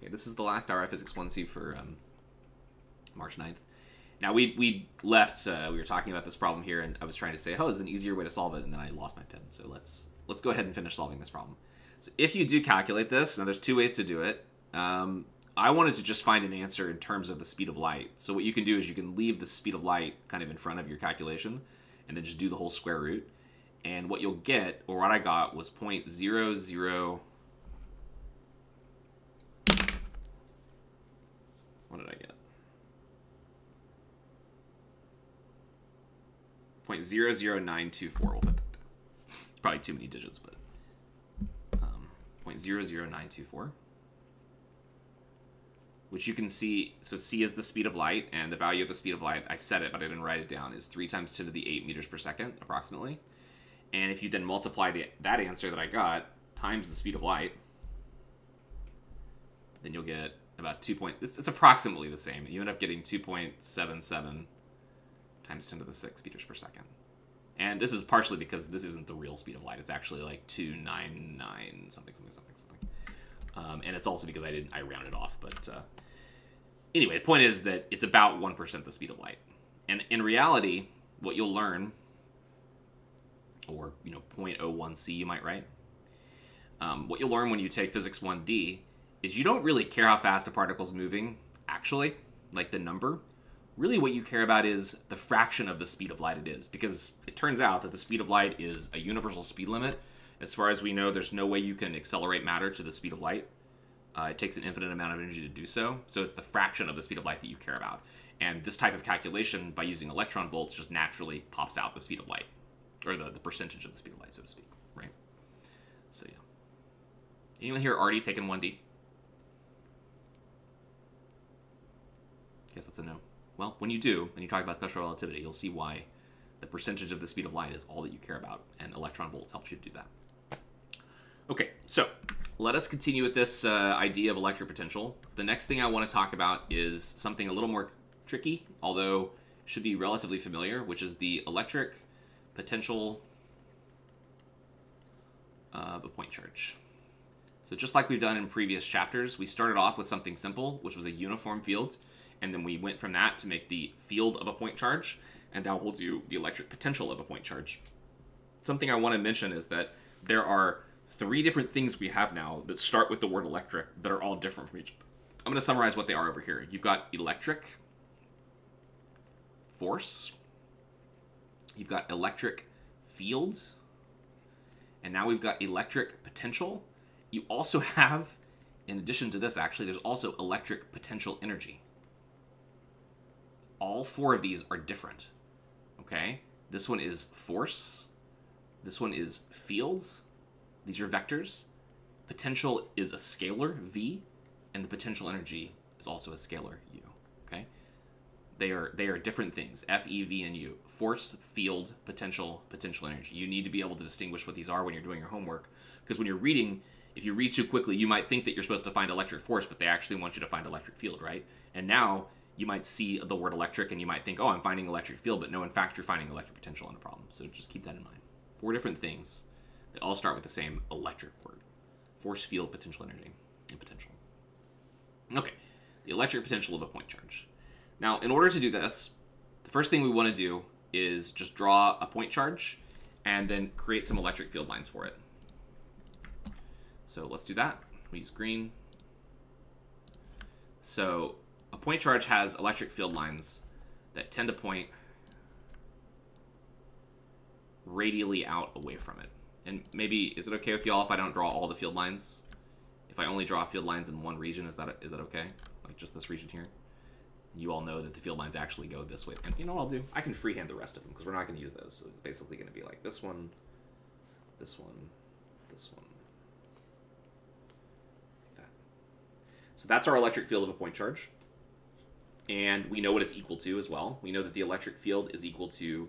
Okay, this is the last hour of Physics 1C for March 9th. Now, we left, we were talking about this problem here, and I was trying to say, oh, there's an easier way to solve it, and then I lost my pen. So let's go ahead and finish solving this problem. So if you do calculate this, now there's two ways to do it. I wanted to just find an answer in terms of the speed of light. So what you can do is you can leave the speed of light kind of in front of your calculation, and then just do the whole square root. And what you'll get, or what I got, was 0.00... What did I get? 0.00924. We'll put that. Probably too many digits, but 0.00924, which you can see. So c is the speed of light, and the value of the speed of light, I said it, but I didn't write it down, is 3 times 10 to the 8 meters per second, approximately. And if you then multiply that answer that I got times the speed of light, then you'll get about it's approximately the same. You end up getting 2.77 times 10 to the 6 meters per second. And this is partially because this isn't the real speed of light. It's actually like 299 something. And it's also because I rounded off. But anyway, the point is that it's about 1% the speed of light. And in reality, what you'll learn, or 0.01c you might write, what you'll learn when you take Physics 1D is you don't really care how fast a particle's moving, actually, like the number. Really what you care about is the fraction of the speed of light it is, because it turns out that the speed of light is a universal speed limit. As far as we know, there's no way you can accelerate matter to the speed of light. It takes an infinite amount of energy to do so, so it's the fraction of the speed of light that you care about. And this type of calculation, by using electron volts, just naturally pops out the speed of light, or the percentage of the speed of light, so to speak, right? So yeah. Anyone here already taken 1D? Guess that's a no. Well, when you do, when you talk about special relativity, you'll see why the percentage of the speed of light is all that you care about, and electron volts helps you do that. Okay, so let us continue with this idea of electric potential. The next thing I want to talk about is something a little more tricky, although should be relatively familiar, which is the electric potential of a point charge. So just like we've done in previous chapters, we started off with something simple, which was a uniform field. And then we went from that to make the field of a point charge, and now we'll do the electric potential of a point charge. Something I want to mention is that there are 3 different things we have now that start with the word electric that are all different from each other. I'm going to summarize what they are over here. You've got electric force, you've got electric fields, and now we've got electric potential. You also have, in addition to this actually, there's also electric potential energy. All 4 of these are different, okay? This one is force, this one is fields, these are vectors, potential is a scalar, V, and the potential energy is also a scalar, U, okay? They are different things, F, E, V, and U. Force, field, potential energy. You need to be able to distinguish what these are when you're doing your homework, because when you're reading, if you read too quickly, you might think that you're supposed to find electric force, but they actually want you to find electric field, right? And now, you might see the word electric and you might think, oh, I'm finding electric field, but no, in fact, you're finding electric potential in the problem. So just keep that in mind. 4 different things. They all start with the same electric word. Force, field, potential energy, and potential. Okay, the electric potential of a point charge. Now, in order to do this, the first thing we want to do is just draw a point charge and then create some electric field lines for it. So let's do that. We use green. So a point charge has electric field lines that tend to point radially out away from it. And maybe, is it okay with y'all if I don't draw all the field lines? If I only draw field lines in one region, is that okay? Like just this region here? You all know that the field lines actually go this way. And you know what I'll do? I can freehand the rest of them because we're not going to use those. So it's basically going to be like this one, this one, this one. Like that. So that's our electric field of a point charge. And we know what it's equal to as well. We know that the electric field is equal to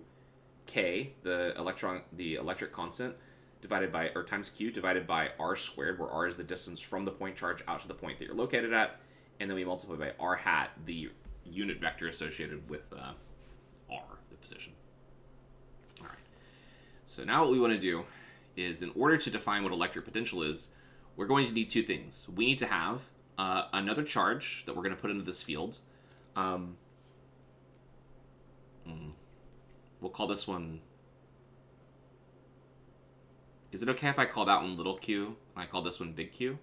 K, the electric constant, divided by, or times Q, divided by R squared, where R is the distance from the point charge out to the point that you're located at. And then we multiply by R hat, the unit vector associated with R, the position. All right. So now what we want to do is, in order to define what electric potential is, we're going to need 2 things. We need to have another charge that we're going to put into this field. We'll call this one... Is it okay if I call that one little q and I call this one big Q?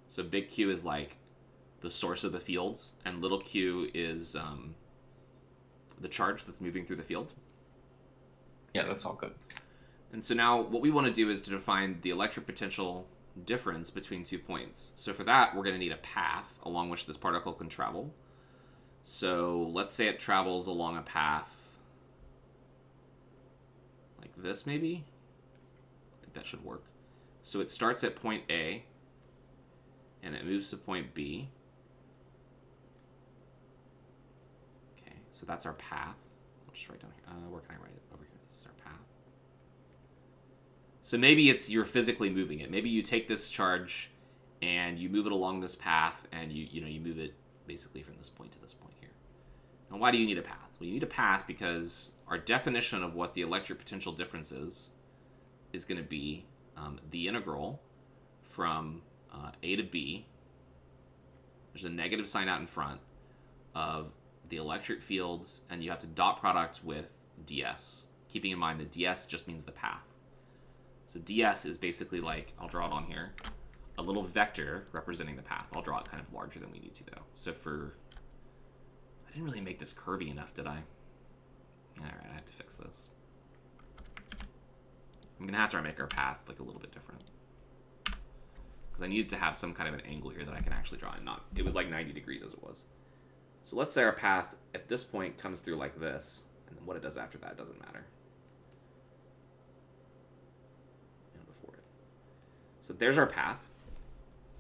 So big Q is like the source of the field, and little q is the charge that's moving through the field. Yeah, that's all good. And so now what we want to do is to define the electric potential difference between 2 points. So for that, we're going to need a path along which this particle can travel. So let's say it travels along a path like this, maybe? I think that should work. So it starts at point A, and it moves to point B. Okay, so that's our path. I'll just write down here. Where can I write it? Over here. This is our path. So maybe it's you're physically moving it. Maybe you take this charge and you move it along this path, and you move it basically from this point to this point here. Now, why do you need a path? Well, you need a path because our definition of what the electric potential difference is going to be the integral from A to B. There's a negative sign out in front of the electric fields, and you have to dot product with ds, keeping in mind that ds just means the path. So ds is basically like, I'll draw it on here, a little vector representing the path. I'll draw it kind of larger than we need to, though. So I didn't really make this curvy enough, did I? All right, I have to fix this. I'm gonna have to make our path like a little bit different, because I needed to have some kind of an angle here that I can actually draw, and it was like 90 degrees as it was. So let's say our path at this point comes through like this, and then what it does after that doesn't matter. And before it. So there's our path.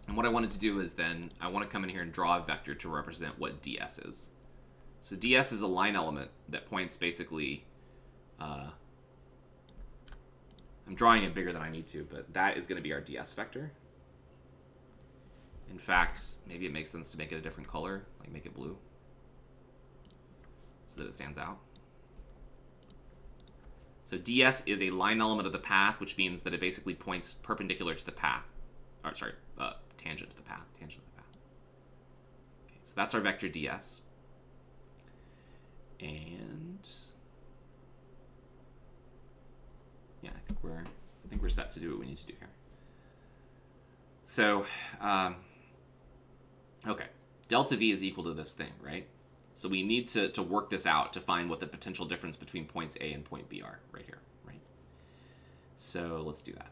And what I wanted to do is then, I want to come in here and draw a vector to represent what ds is. So ds is a line element that points basically... I'm drawing it bigger than I need to, but that is going to be our ds vector. In fact, maybe it makes sense to make it a different color, like make it blue, so that it stands out. So ds is a line element of the path, which means that it basically points perpendicular to the path. Or, sorry, tangent to the path. Tangent to the path. Okay, so that's our vector ds. And yeah, I think we're set to do what we need to do here. So, okay, delta V is equal to this thing, right? So we need to work this out to find what the potential difference between points A and point B are, right here, right? So let's do that.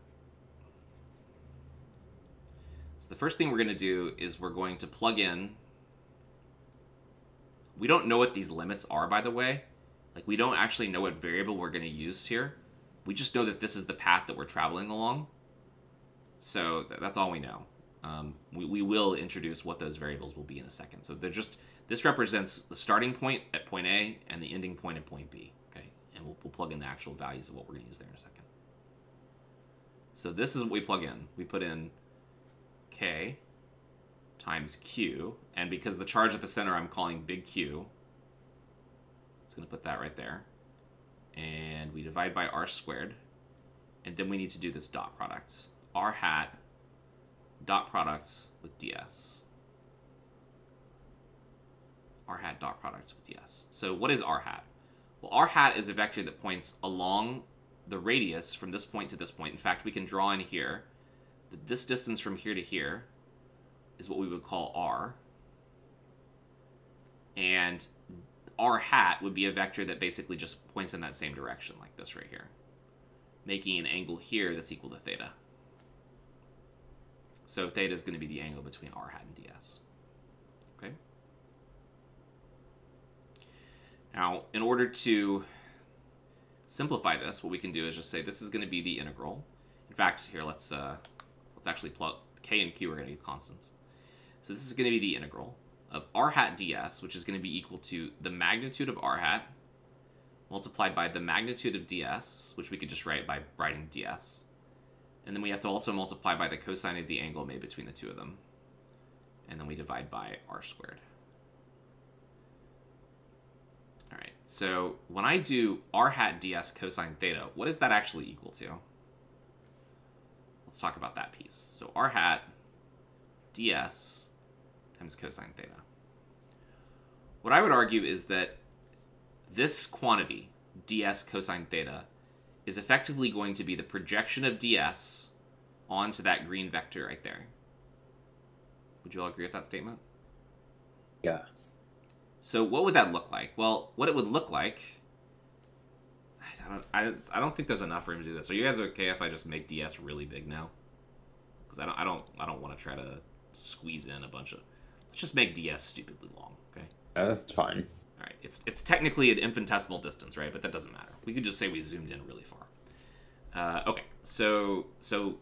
So the first thing we're going to do is we're going to plug in. We don't know what these limits are, by the way. Like, we don't actually know what variable we're going to use here. We just know that this is the path that we're traveling along. So that's all we know. We will introduce what those variables will be in a second. So they're just, this represents the starting point at point A and the ending point at point B. Okay, and we'll plug in the actual values of what we're going to use there in a second. So this is what we plug in. We put in K times Q, and because the charge at the center I'm calling big Q, it's going to put that right there. And we divide by r squared, and then we need to do this dot product. R hat dot product with ds. R hat dot product with ds. So what is r hat? Well, r hat is a vector that points along the radius from this point to this point. In fact, we can draw in here that this distance from here to here is what we would call r. And r hat would be a vector that basically just points in that same direction, like this right here, making an angle here that's equal to theta. So theta is going to be the angle between r hat and ds. Okay. Now, in order to simplify this, what we can do is just say this is going to be the integral. In fact, here let's actually plug k and q are going to be constants. So this is going to be the integral of r hat ds, which is going to be equal to the magnitude of r hat multiplied by the magnitude of ds, which we could just write by writing ds. And then we have to also multiply by the cosine of the angle made between the two of them. And then we divide by r squared. All right, so when I do r hat ds cosine theta, what is that actually equal to? Let's talk about that piece. So r hat ds times cosine theta. What I would argue is that this quantity, ds cosine theta, is effectively going to be the projection of ds onto that green vector right there. Would you all agree with that statement? Yeah. So what would that look like? Well, what it would look like, I don't think there's enough room to do this. Are you guys okay if I just make ds really big now? Because I don't want to try to squeeze in a bunch of. Let's just make ds stupidly long. Okay. That's fine. All right. It's technically an infinitesimal distance, right? But that doesn't matter. We could just say we zoomed in really far. Okay. So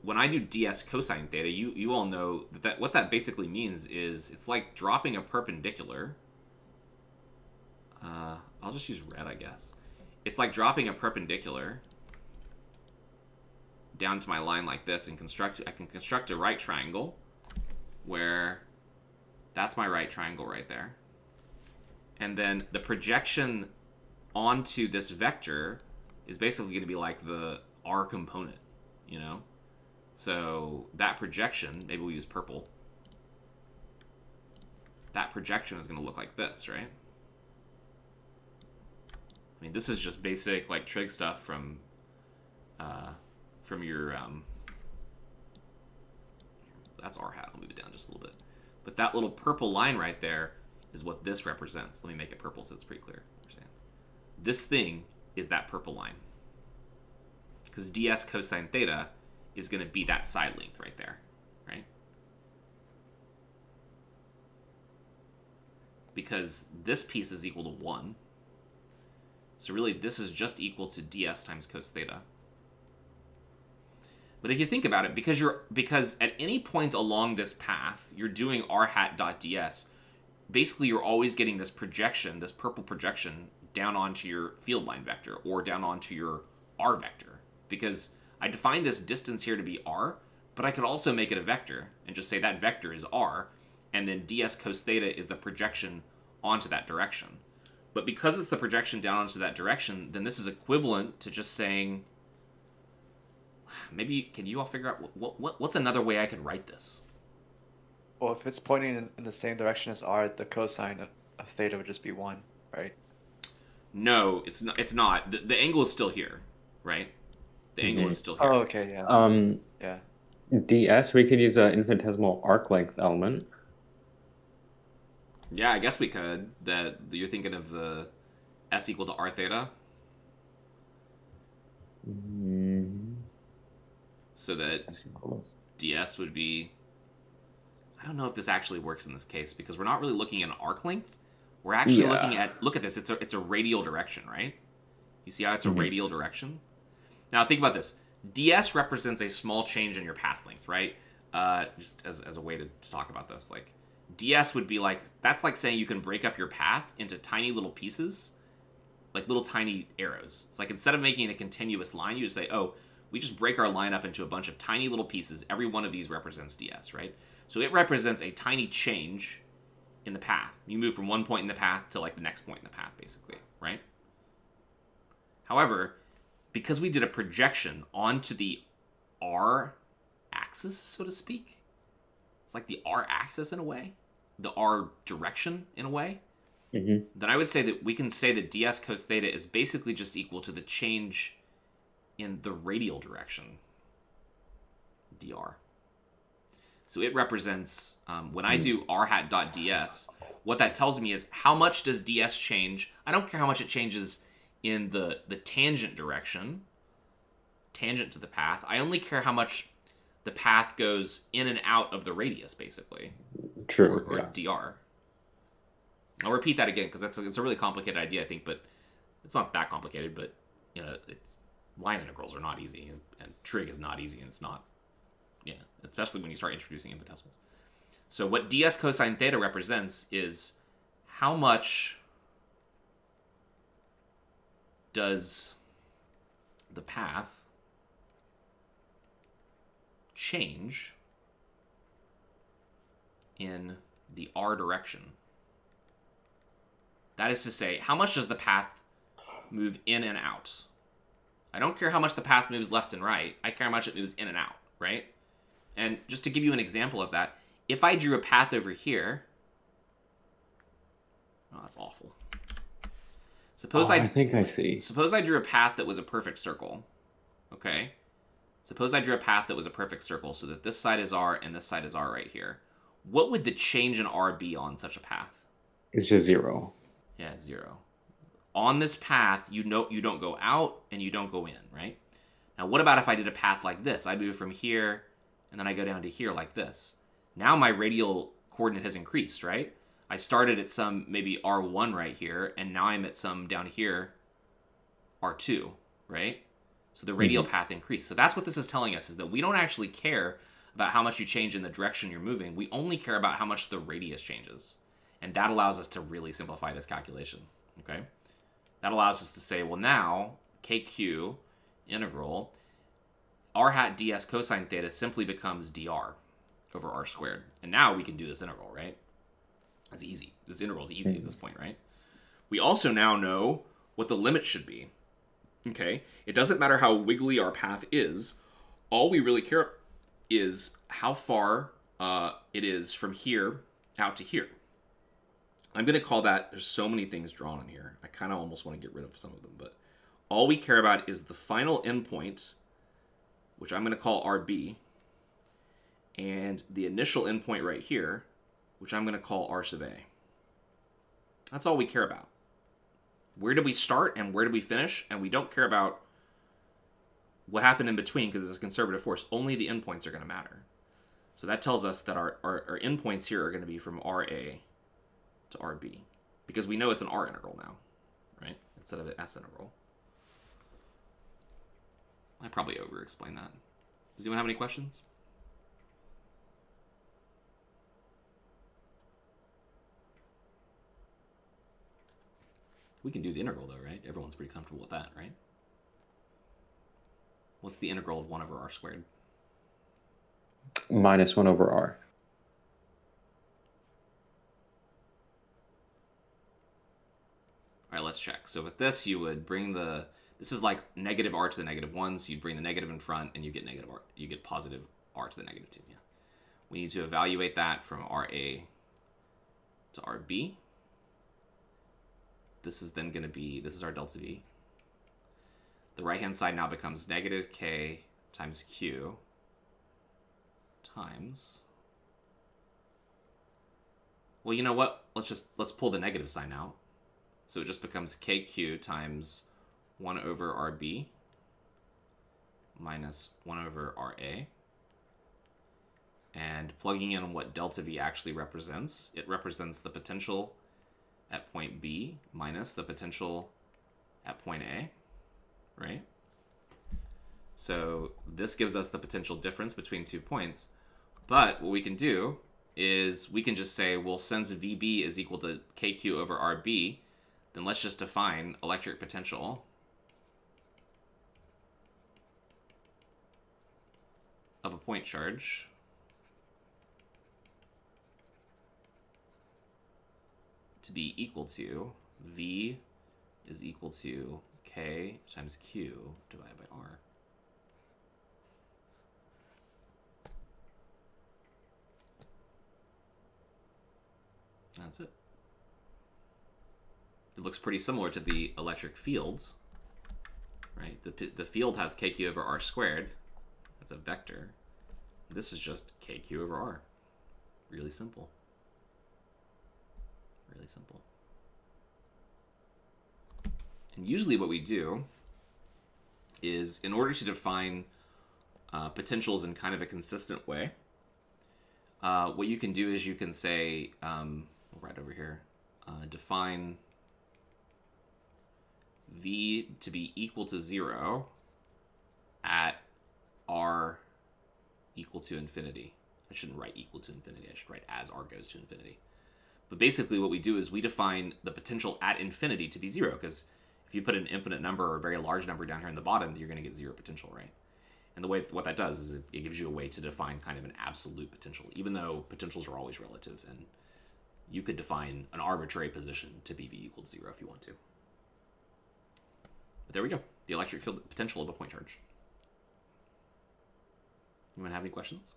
when I do ds cosine theta, you all know that what that basically means is it's like dropping a perpendicular. I'll just use red, I guess. It's like dropping a perpendicular down to my line like this and I can construct a right triangle where that's my right triangle right there. And then the projection onto this vector is basically going to be like the R component, you know? So that projection, maybe we'll use purple. That projection is going to look like this, right? I mean, this is just basic, like, trig stuff from your, that's R hat. I'll move it down just a little bit. But that little purple line right there is what this represents. Let me make it purple so it's pretty clear. Understand? This thing is that purple line. Because ds cosine theta is going to be that side length right there, right? Because this piece is equal to 1. So really, this is just equal to ds times cos theta. But if you think about it, because at any point along this path, you're doing r hat dot ds, basically you're always getting this projection, this purple projection, down onto your field line vector or down onto your r vector. Because I define this distance here to be r, but I could also make it a vector and just say that vector is r, and then ds cos theta is the projection onto that direction. But because it's the projection down onto that direction, then this is equivalent to just saying, maybe, can you all figure out what's another way I could write this? Well, if it's pointing in the same direction as r, the cosine of theta would just be 1, right? No, it's not. It's not. The angle is still here, right? The angle is still here. Oh, okay, yeah. Yeah. ds, we could use an infinitesimal arc length element. Yeah, I guess we could. That you're thinking of the s equal to r theta. So that ds would be. I don't know if this actually works in this case because we're not really looking at an arc length. We're actually looking at. Look at this. It's a radial direction, right? You see how it's a radial direction? Now think about this. ds represents a small change in your path length, right? Just as a way to talk about this, like. ds would be like, that's like saying you can break up your path into tiny little pieces, like little tiny arrows. It's like instead of making a continuous line, you just say, oh, we just break our line up into a bunch of tiny little pieces. Every one of these represents ds, right? So it represents a tiny change in the path. You move from one point in the path to like the next point in the path, basically, right? However, because we did a projection onto the r axis, so to speak, it's like the r axis in a way, the r direction in a way, then I would say that we can say that ds cos theta is basically just equal to the change in the radial direction, dr. So it represents, when I do r hat dot ds, what that tells me is how much does ds change. I don't care how much it changes in the tangent direction, tangent to the path. I only care how much the path goes in and out of the radius, basically. True. Or dr. I'll repeat that again because it's a really complicated idea, I think, but it's not that complicated. But you know, line integrals are not easy, and trig is not easy, and it's not, especially when you start introducing infinitesimals. So what ds cosine theta represents is how much does the path change in the r direction. That is to say, how much does the path move in and out? I don't care how much the path moves left and right. I care how much it moves in and out, right? And just to give you an example of that, if I drew a path over here, Oh, that's awful. I think I see. Suppose I drew a path that was a perfect circle. Okay? Suppose I drew a path that was a perfect circle so that this side is R and this side is R right here. What would the change in R be on such a path? It's just 0. Yeah, it's 0. On this path, you don't go out and you don't go in, right? Now, what about if I did a path like this? I move from here and then I go down to here like this. Now my radial coordinate has increased, right? I started at some maybe R1 right here, and now I'm at some down here, R2, right? So the radial path increased. So that's what this is telling us, is that we don't actually care about how much you change in the direction you're moving. We only care about how much the radius changes. And that allows us to really simplify this calculation, okay? That allows us to say, well, now, KQ integral, r hat ds cosine theta simply becomes dr over r squared. And now we can do this integral, right? That's easy. This integral is easy at this point, right? We also now know what the limit should be. Okay? It doesn't matter how wiggly our path is. All we really care is how far it is from here out to here. I'm going to call that, there's so many things drawn on here. I kind of almost want to get rid of some of them, but all we care about is the final endpoint, which I'm going to call RB, and the initial endpoint right here, which I'm going to call R sub A. That's all we care about. Where do we start and where do we finish? And we don't care about what happened in between because it's a conservative force. Only the endpoints are going to matter. So that tells us that our endpoints here are going to be from RA to RB. Because we know it's an R integral now, right? Instead of an S integral. I probably over-explained that. Does anyone have any questions? We can do the integral though, right? Everyone's pretty comfortable with that, right? What's the integral of 1 over r squared? Minus 1 over r. All right, let's check. So with this, you would bring the... This is like negative r to the negative 1, so you'd bring the negative in front, and you get negative r. You get positive r to the negative 2, yeah. We need to evaluate that from RA to RB. This is then going to be, this is our delta V. The right-hand side now becomes negative K times Q times, well, you know what? Let's pull the negative sign out. So it just becomes KQ times 1 over RB minus 1 over RA. And plugging in what delta V actually represents, it represents the potential at point B minus the potential at point A, right? So this gives us the potential difference between 2 points. But what we can do is we can just say, well, since VB is equal to KQ over RB, then let's just define electric potential of a point charge to be equal to V is equal to K times Q divided by R. That's it. It looks pretty similar to the electric field, right? The field has KQ over R squared. That's a vector. This is just KQ over R. Really simple. Really simple. And usually what we do is, in order to define potentials in kind of a consistent way, what you can do is you can say, right over here, define V to be equal to 0 at R equal to infinity. I shouldn't write equal to infinity. I should write as R goes to infinity. But basically what we do is we define the potential at infinity to be 0, because if you put an infinite number or a very large number down here in the bottom, you're going to get 0 potential, right? And the way what that does is it gives you a way to define kind of an absolute potential, even though potentials are always relative, and you could define an arbitrary position to be V equal to 0 if you want to. But there we go. The electric field potential of a point charge. Anyone have any questions?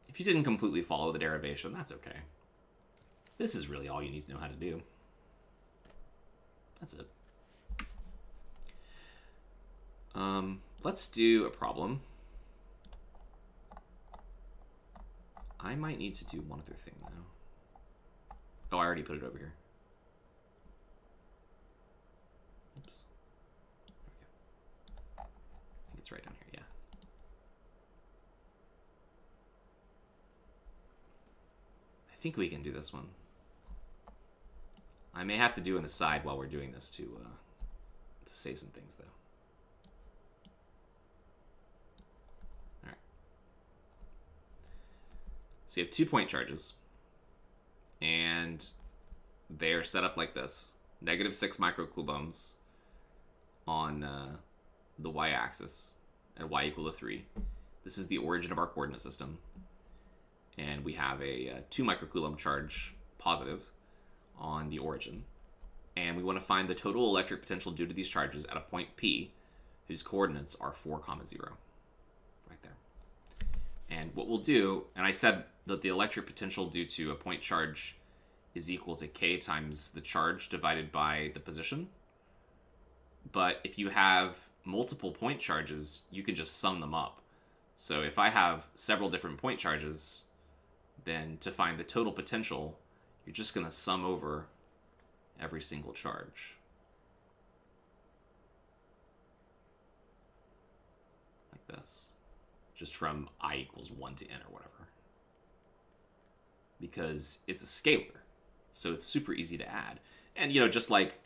If you didn't completely follow the derivation, that's okay. This is really all you need to know how to do. That's it. Let's do a problem. I might need to do one other thing, though. Oh, I already put it over here. Oops. There we go. I think it's right down here, yeah. I think we can do this one. I may have to do an aside while we're doing this to say some things, though. All right. So you have 2-point charges, and they are set up like this: -6 microcoulombs on the y-axis at y = 3. This is the origin of our coordinate system, and we have a 2 microcoulomb charge positive on the origin, and we want to find the total electric potential due to these charges at a point P whose coordinates are 4, 0, right there. And what we'll do, and I said that the electric potential due to a point charge is equal to K times the charge divided by the position, but if you have multiple point charges, you can just sum them up. So if I have several different point charges, then to find the total potential, you're just going to sum over every single charge. Like this. Just from I = 1 to n or whatever. Because it's a scalar, so it's super easy to add. And, you know, just like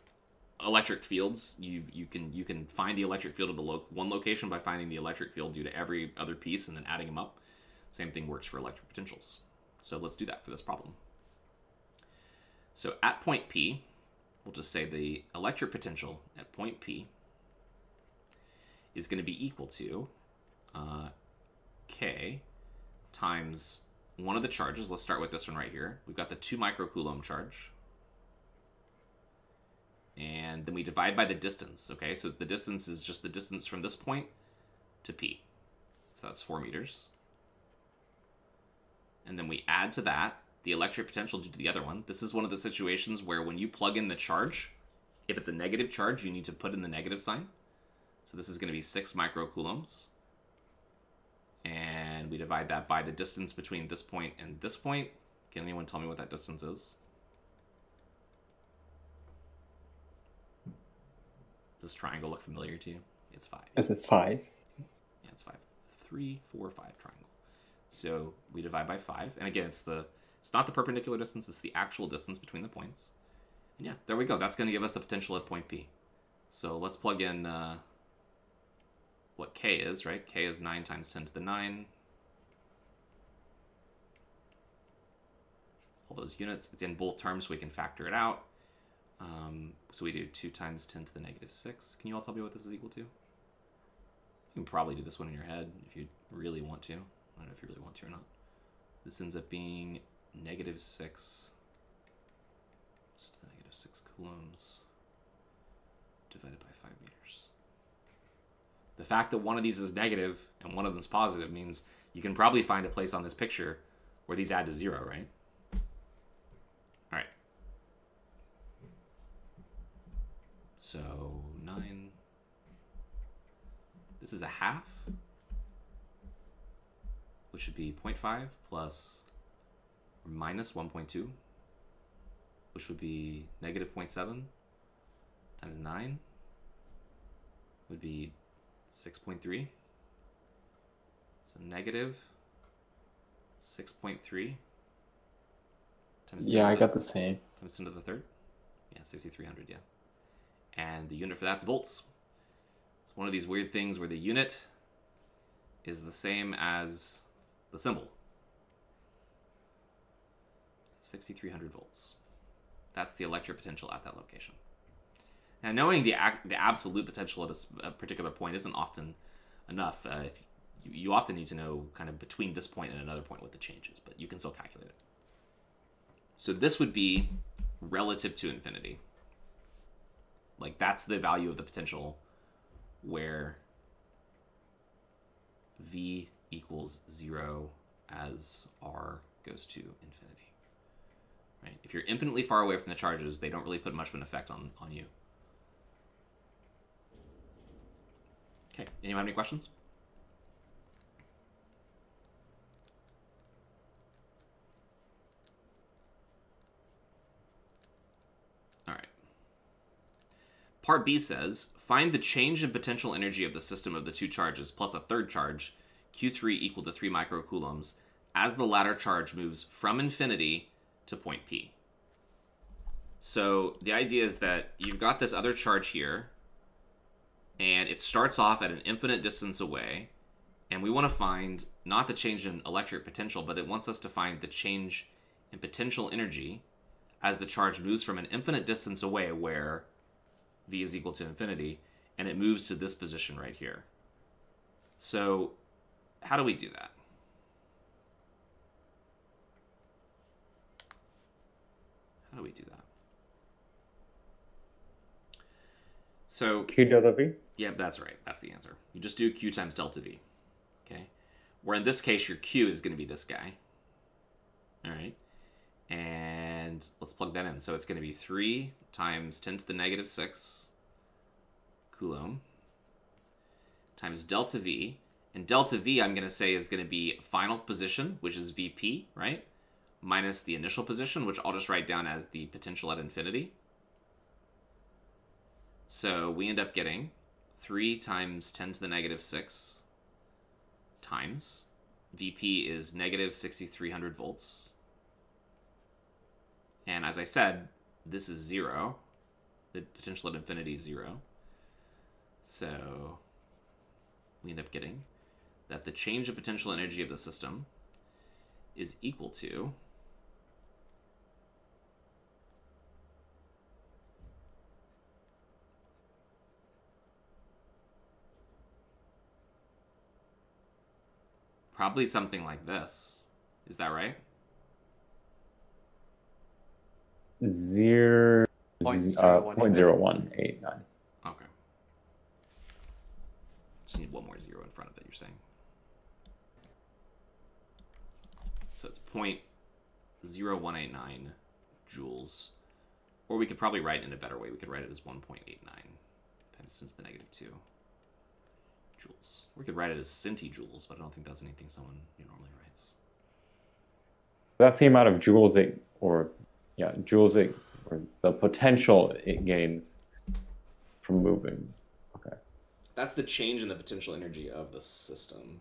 electric fields, you can find the electric field at one location by finding the electric field due to every other piece and then adding them up. Same thing works for electric potentials. So let's do that for this problem. So at point P, we'll just say the electric potential at point P is going to be equal to K times one of the charges. Let's start with this one right here. We've got the 2 microcoulomb charge. And then we divide by the distance, okay? So the distance is just the distance from this point to P. So that's 4 meters. And then we add to that the electric potential due to the other one. This is one of the situations where when you plug in the charge, if it's a negative charge, you need to put in the negative sign. So this is going to be 6 microcoulombs. And we divide that by the distance between this point and this point. Can anyone tell me what that distance is? Does this triangle look familiar to you? It's 5. Is it 5? Yeah, it's 5. 3, 4, 5 triangle. So we divide by 5. And again, it's not the perpendicular distance, it's the actual distance between the points. And yeah, there we go. That's going to give us the potential at point P. So let's plug in what K is, right? K is 9 times 10 to the 9. All those units. It's in both terms, so we can factor it out. So we do 2 times 10 to the -6. Can you all tell me what this is equal to? You can probably do this one in your head if you really want to. I don't know if you really want to or not. This ends up being -6 to the -6 coulombs divided by 5 meters. The fact that one of these is negative and one of them is positive means you can probably find a place on this picture where these add to 0, right? All right. So 9. This is a half, which would be 0.5 plus or minus 1.2, which would be -0.7 times 9 would be 6.3. So -6.3 times 10 Yeah, to I the- got the same. times 10 to the third. Yeah, 6,300, yeah. And the unit for that's volts. It's one of these weird things where the unit is the same as the symbol. 6,300 volts. That's the electric potential at that location. Now, knowing the absolute potential at a particular point isn't often enough. You often need to know kind of between this point and another point what the change is, but you can still calculate it. So this would be relative to infinity. Like, that's the value of the potential where V equals 0 as R goes to infinity. Right? If you're infinitely far away from the charges, they don't really put much of an effect on you. Okay, anyone have any questions? All right. Part B says, find the change in potential energy of the system of the two charges plus a third charge, Q3 equal to 3 microcoulombs, as the latter charge moves from infinity to point P. So the idea is that you've got this other charge here, and it starts off at an infinite distance away, and we want to find not the change in electric potential, but it wants us to find the change in potential energy as the charge moves from an infinite distance away where V is equal to infinity, and it moves to this position right here. So how do we do that? How do we do that? So Q delta V? yeah, that's right. That's the answer. You just do Q times delta V. Okay? Where in this case, your Q is going to be this guy. All right? And let's plug that in. So it's going to be 3 times 10 to the negative 6 Coulomb times delta V. And delta V, I'm going to say, is going to be final position, which is VP, right? Minus the initial position, which I'll just write down as the potential at infinity. So we end up getting 3 times 10 to the negative 6 times VP is negative 6,300 volts. And as I said, this is 0. The potential at infinity is 0. So we end up getting that the change of potential energy of the system is equal to probably something like this. Is that right? Zero, Point zero one 0.0189. Okay. Just need one more 0 in front of it, you're saying. So it's 0.0189 joules. Or we could probably write it in a better way. We could write it as 1.89 times 10 to the negative 2 joules. We could write it as centijoules, but I don't think that's anything someone normally writes. That's the amount of joules or the potential it gains from moving. Okay. That's the change in the potential energy of the system.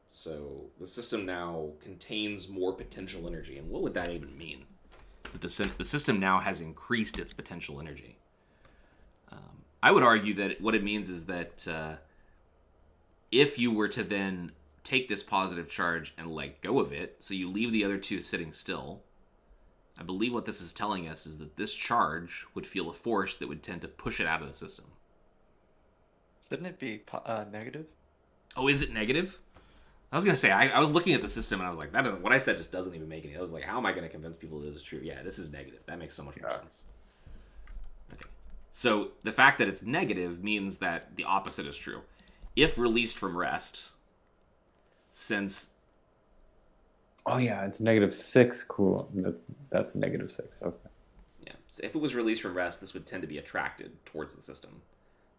So the system now contains more potential energy. And what would that even mean? That the system now has increased its potential energy. I would argue that what it means is that if you were to then take this positive charge and let go of it, so you leave the other two sitting still, I believe what this is telling us is that this charge would feel a force that would tend to push it out of the system. Shouldn't it be negative? Oh, is it negative? I was going to say, I was looking at the system and I was like, what I said just doesn't even make any. I was like, how am I going to convince people that this is true? Yeah, this is negative. That makes so much more sense. Okay. So the fact that it's negative means that the opposite is true. If released from rest, since... Oh yeah, it's -6 Coulomb. That's -6. Okay. Yeah. So if it was released from rest, this would tend to be attracted towards the system.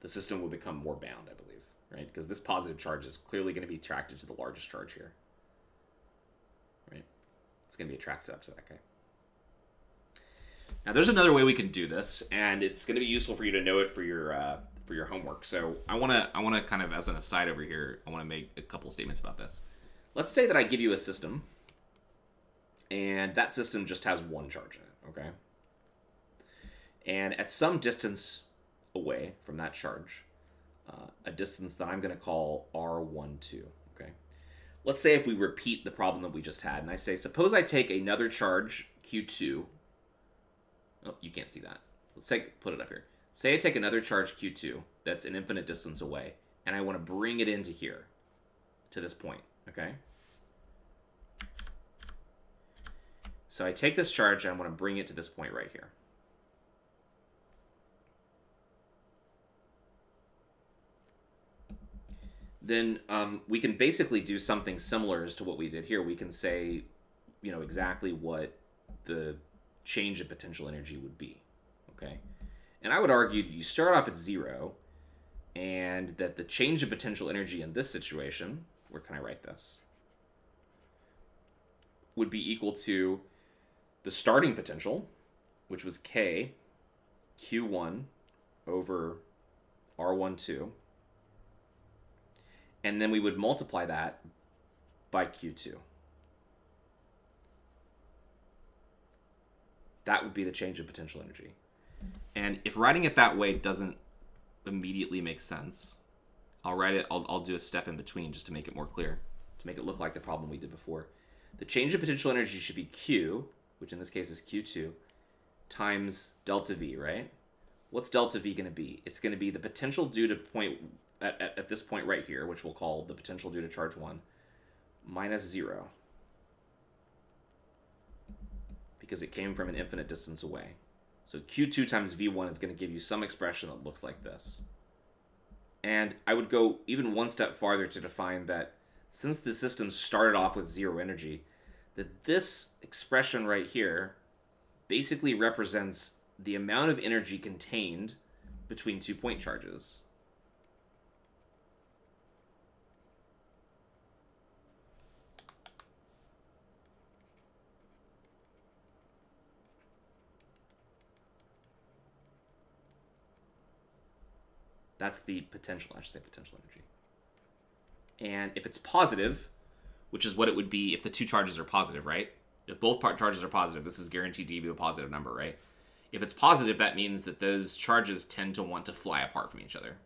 The system will become more bound, I believe, right? Because this positive charge is clearly going to be attracted to the largest charge here. Right? It's going to be attracted up to that guy. Now, there's another way we can do this, and it's going to be useful for you to know it for your homework. So I want to kind of, as an aside over here, I want to make a couple statements about this. Let's say that I give you a system, and that system just has one charge in it, okay? And at some distance away from that charge, a distance that I'm going to call R12, okay? Let's say if we repeat the problem that we just had, and I say, suppose I take another charge, Q2. Oh, you can't see that. Put it up here. Say I take another charge, Q2, that's an infinite distance away, and I want to bring it into here, to this point, okay? So I take this charge, and I want to bring it to this point right here. Then we can basically do something similar as to what we did here. We can say, exactly what the change in potential energy would be. Okay? And I would argue that you start off at 0, and that the change in potential energy in this situation, where can I write this, would be equal to the starting potential, which was K Q1 over R12, and then we would multiply that by Q2. That would be the change in potential energy. And if writing it that way doesn't immediately make sense, I'll write it, I'll do a step in between just to make it more clear, to make it look like the problem we did before. The change in potential energy should be Q, which in this case is Q2, times delta V, right? What's delta V going to be? It's going to be the potential due to point, at this point right here, which we'll call the potential due to charge 1, minus 0. Because it came from an infinite distance away. So Q2 times V1 is going to give you some expression that looks like this. And I would go even one step farther to define that since the system started off with 0 energy, that this expression right here basically represents the amount of energy contained between 2 point charges. That's the potential, I should say potential energy. And if it's positive, which is what it would be if the 2 charges are positive, right? If both charges are positive, this is guaranteed to give you a positive number, right? If it's positive, that means that those charges tend to want to fly apart from each other.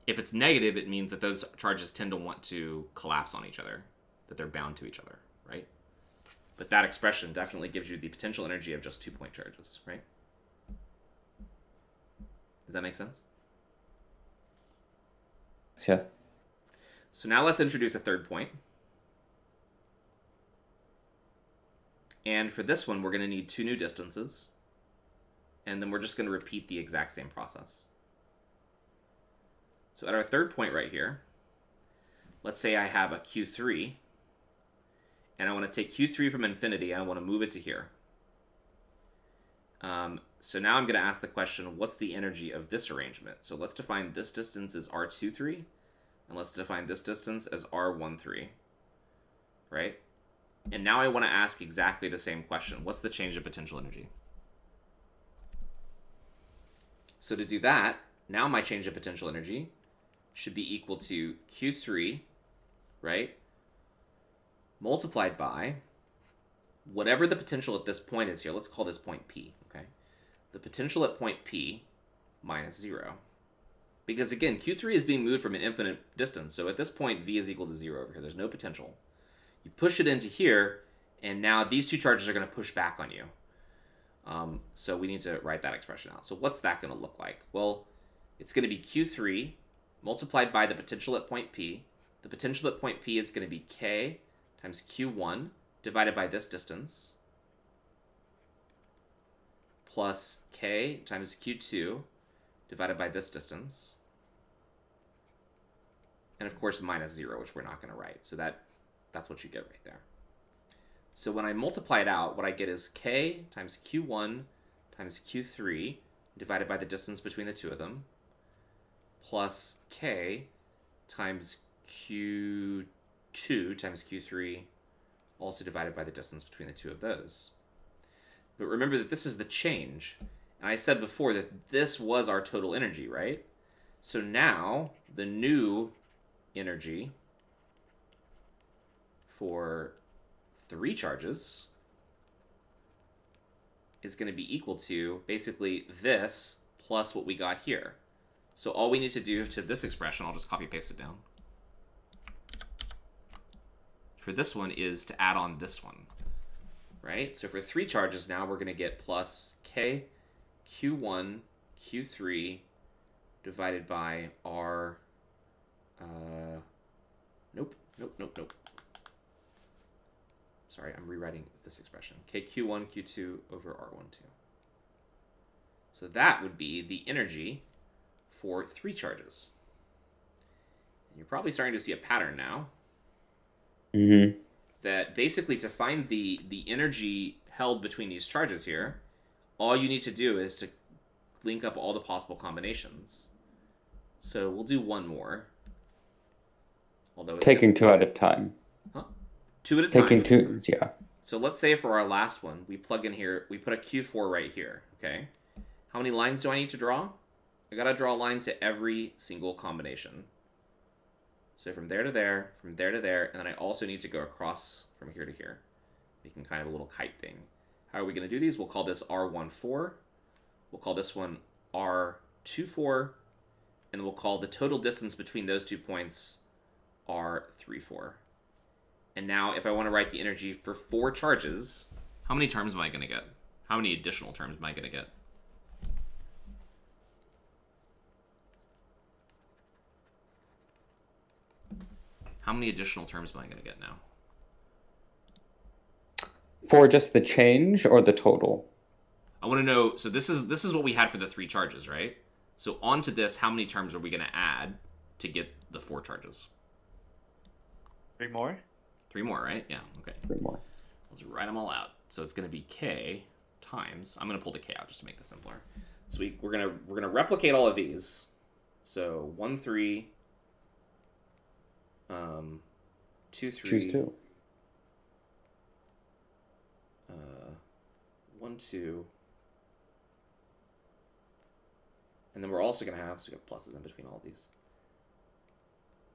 If it's negative, it means that those charges tend to want to collapse on each other, that they're bound to each other, right? But that expression definitely gives you the potential energy of just 2 point charges, right? Does that make sense? Yes. So now let's introduce a third point. And for this one, we're going to need 2 new distances. And then we're just going to repeat the exact same process. So at our third point right here, let's say I have a Q3. And I want to take Q3 from infinity and I want to move it to here. So now I'm going to ask the question, what's the energy of this arrangement? So let's define this distance as R23, and let's define this distance as R13, right? And now I want to ask exactly the same question. What's the change of potential energy? So to do that, now my change of potential energy should be equal to Q3, right? Multiplied by whatever the potential at this point is here. Let's call this point P, okay? The potential at point P minus 0. Because again, Q3 is being moved from an infinite distance. So at this point, V is equal to 0 over here. There's no potential. You push it into here, and now these 2 charges are going to push back on you. So we need to write that expression out. So what's that going to look like? Well, it's going to be Q3 multiplied by the potential at point P. The potential at point P is going to be K times Q1 divided by this distance, plus K times Q2 divided by this distance, and of course minus 0, which we're not going to write. So that's what you get right there. So when I multiply it out, what I get is K times Q1 times Q3 divided by the distance between the 2 of them, plus K times Q2 times Q3 also divided by the distance between the 2 of those. But remember that this is the change. And I said before that this was our total energy, right? So now the new energy for 3 charges is going to be equal to basically this plus what we got here. So all we need to do to this expression, I'll just copy paste it down, for this one is to add on this one, right? So for 3 charges now, we're going to get plus K Q1 Q3 divided by R, nope. Sorry, I'm rewriting this expression. K Q1 Q2 over R12. So that would be the energy for 3 charges. And you're probably starting to see a pattern now. Mm-hmm. That basically to find the energy held between these charges here, all you need to do is to link up all the possible combinations. So we'll do one more. Although it's Taking two at a time. Huh? Two at a time. Taking two, yeah. So let's say for our last one, we plug in here, we put a Q4 right here, okay? How many lines do I need to draw? I gotta draw a line to every single combination. So from there to there, from there to there, and then I also need to go across from here to here, making kind of a little kite thing. How are we gonna do these? We'll call this R14. We'll call this one R24, and we'll call the total distance between those 2 points R34. And now if I want to write the energy for 4 charges, how many terms am I going to get? How many additional terms am I going to get? How many additional terms am I going to get now? For just the change or the total? I want to know, so this is what we had for the 3 charges, right? So onto this, how many terms are we going to add to get the 4 charges? 3 more? 3 more, right? Yeah, okay. 3 more. Let's write them all out. So it's going to be k times, I'm going to pull the k out just to make this simpler. So we're going to replicate all of these. So 1, 3, 2, 3. Choose 2. 1, 2. And then we're also going to have, so we got pluses in between all of these.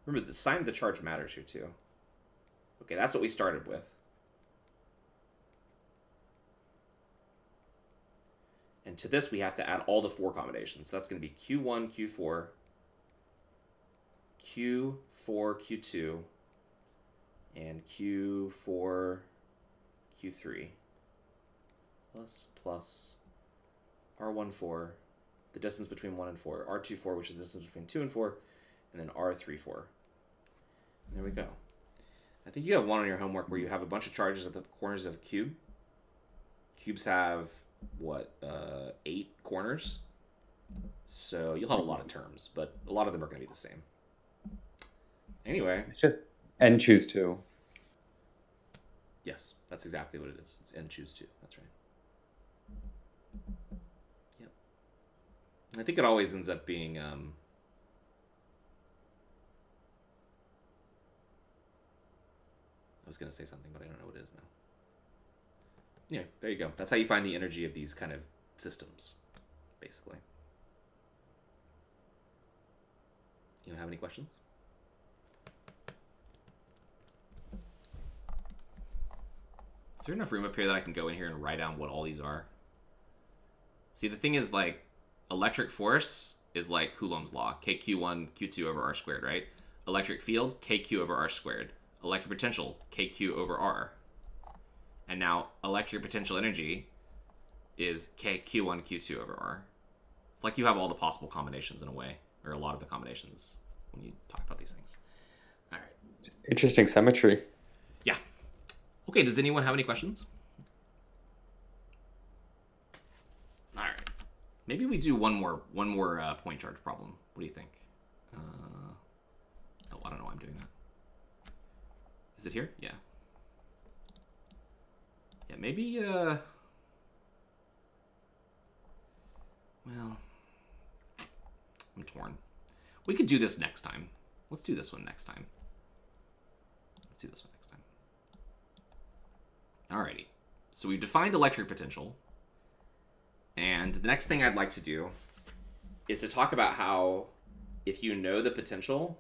Remember, the sign of the charge matters here too. Okay, that's what we started with. And to this, we have to add all the 4 combinations. So that's going to be Q1, Q4, Q4, Q2, and Q4, Q3, plus R14, the distance between 1 and 4, R24, which is the distance between 2 and 4, and then R34. And there we go. I think you have one on your homework where you have a bunch of charges at the corners of a cube. Cubes have, what, 8 corners? So you'll have a lot of terms, but a lot of them are going to be the same. Anyway. It's just n choose 2. Yes, that's exactly what it is. It's n choose 2. That's right. Yep. I think it always ends up being... I was going to say something, but I don't know what it is now. Yeah, there you go. That's how you find the energy of these kind of systems, basically. You don't have any questions? Is there enough room up here that I can go in here and write down what all these are? See, the thing is, like, electric force is like Coulomb's law, KQ1, Q2 over R squared, right? Electric field, KQ over R squared. Electric potential, KQ over R. And now electric potential energy is Q1, Q2 over R. It's like you have all the possible combinations in a way, or a lot of the combinations when you talk about these things. All right. Interesting symmetry. Yeah. Okay, does anyone have any questions? All right. Maybe we do one more point charge problem. What do you think? Oh, I don't know why I'm doing that. Is it here? Yeah. Yeah, maybe, well, I'm torn. We could do this next time. Let's do this one next time. Let's do this one next time. Alrighty. So we've defined electric potential. And the next thing I'd like to do is to talk about how, if you know the potential,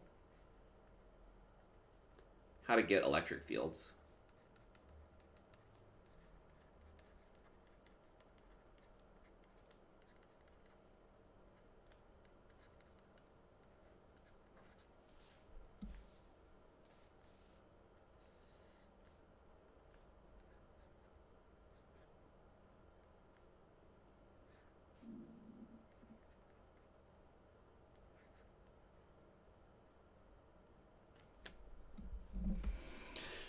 how to get electric fields.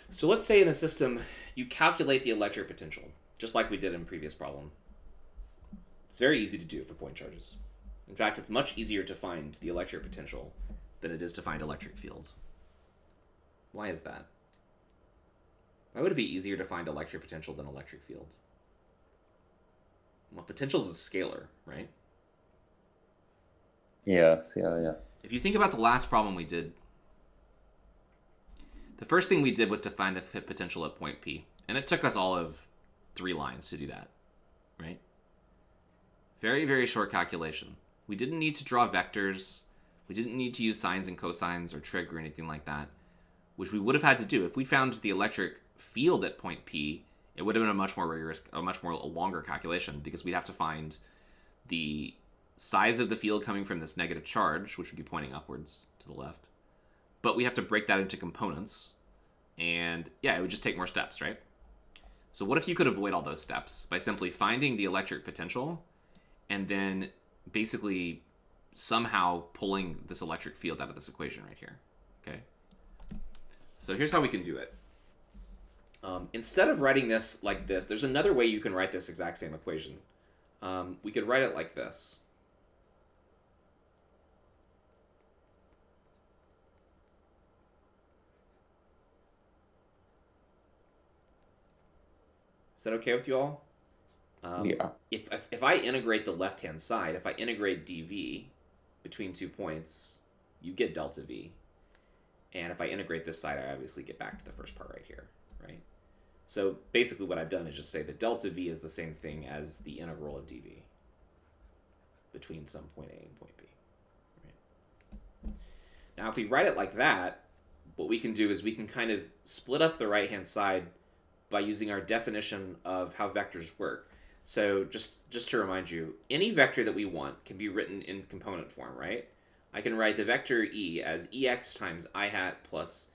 So let's say in a system, you calculate the electric potential, just like we did in the previous problem. It's very easy to do for point charges. In fact, it's much easier to find the electric potential than it is to find electric field. Why is that? Why would it be easier to find electric potential than electric field? Well, potential is a scalar, right? Yes, yeah. If you think about the last problem we did, the first thing we did was to find the potential at point P. And it took us all of 3 lines to do that, right? Very, very short calculation. We didn't need to draw vectors. We didn't need to use sines and cosines or trig or anything like that, which we would have had to do. If we found the electric field at point P, it would have been a much more rigorous, a longer calculation, because we'd have to find the size of the field coming from this negative charge, which would be pointing upwards to the left. But we have to break that into components. And yeah, it would just take more steps, right? So what if you could avoid all those steps by simply finding the electric potential and then basically somehow pulling this electric field out of this equation right here, okay? So here's how we can do it. Instead of writing this like this, there's another way you can write this exact same equation. We could write it like this. Is that okay with you all? Yeah. If I integrate the left-hand side, if I integrate dv between 2 points, you get delta v. And if I integrate this side, I obviously get back to the first part right here, right? So basically what I've done is just say that delta v is the same thing as the integral of dv between some point A and point B. Right? Now, if we write it like that, what we can do is we can kind of split up the right-hand side by using our definition of how vectors work. So just to remind you, any vector that we want can be written in component form, right? I can write the vector E as EX times I hat plus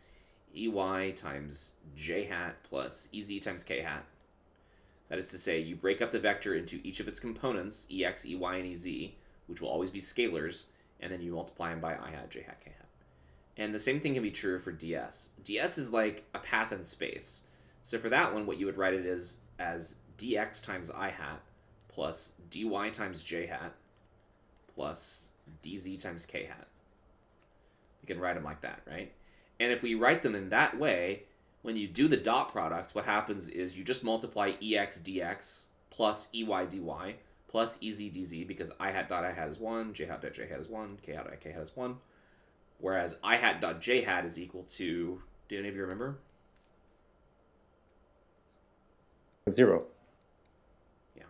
EY times J hat plus EZ times K hat. That is to say, you break up the vector into each of its components, EX, EY, and EZ, which will always be scalars, and then you multiply them by I hat, J hat, K hat. And the same thing can be true for DS. DS is like a path in space. So for that one, what you would write it is as dx times I hat plus dy times j hat plus dz times k hat. You can write them like that, right? And if we write them in that way, when you do the dot product, what happens is you just multiply ex dx plus ey dy plus ez dz, because I hat dot I hat is 1, j hat dot j hat is 1, k hat dot k hat is 1. Whereas I hat dot j hat is equal to, do any of you remember? 0. Yeah.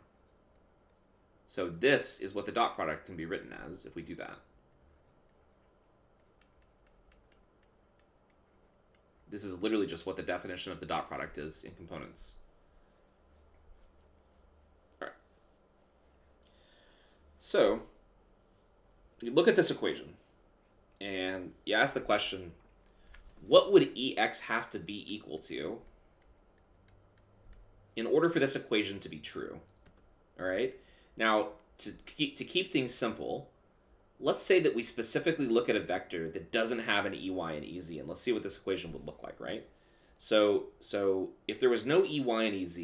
So this is what the dot product can be written as if we do that. This is literally just what the definition of the dot product is in components. All right. So you look at this equation and you ask the question, what would EX have to be equal to in order for this equation to be true? All right. Now, to keep things simple, let's say that we specifically look at a vector that doesn't have an EY and EZ, and let's see what this equation would look like, right? So if there was no EY and EZ,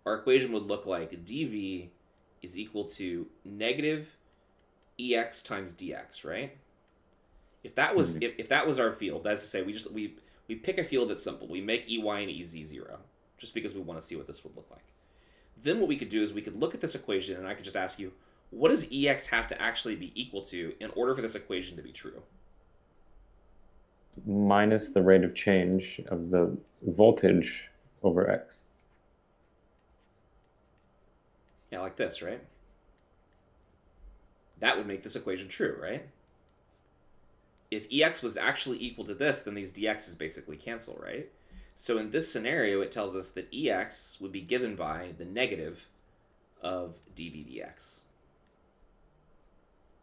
our equation would look like dv is equal to negative EX times dx, right? If that was if that was our field, that's to say we pick a field that's simple. We make EY and EZ 0. Just because we want to see what this would look like. Then what we could do is we could look at this equation and I could just ask you, what does EX have to actually be equal to in order for this equation to be true? Minus the rate of change of the voltage over X. Yeah, like this, right? That would make this equation true, right? If EX was actually equal to this, then these dx's basically cancel, right? So in this scenario, it tells us that EX would be given by the negative of dv dx.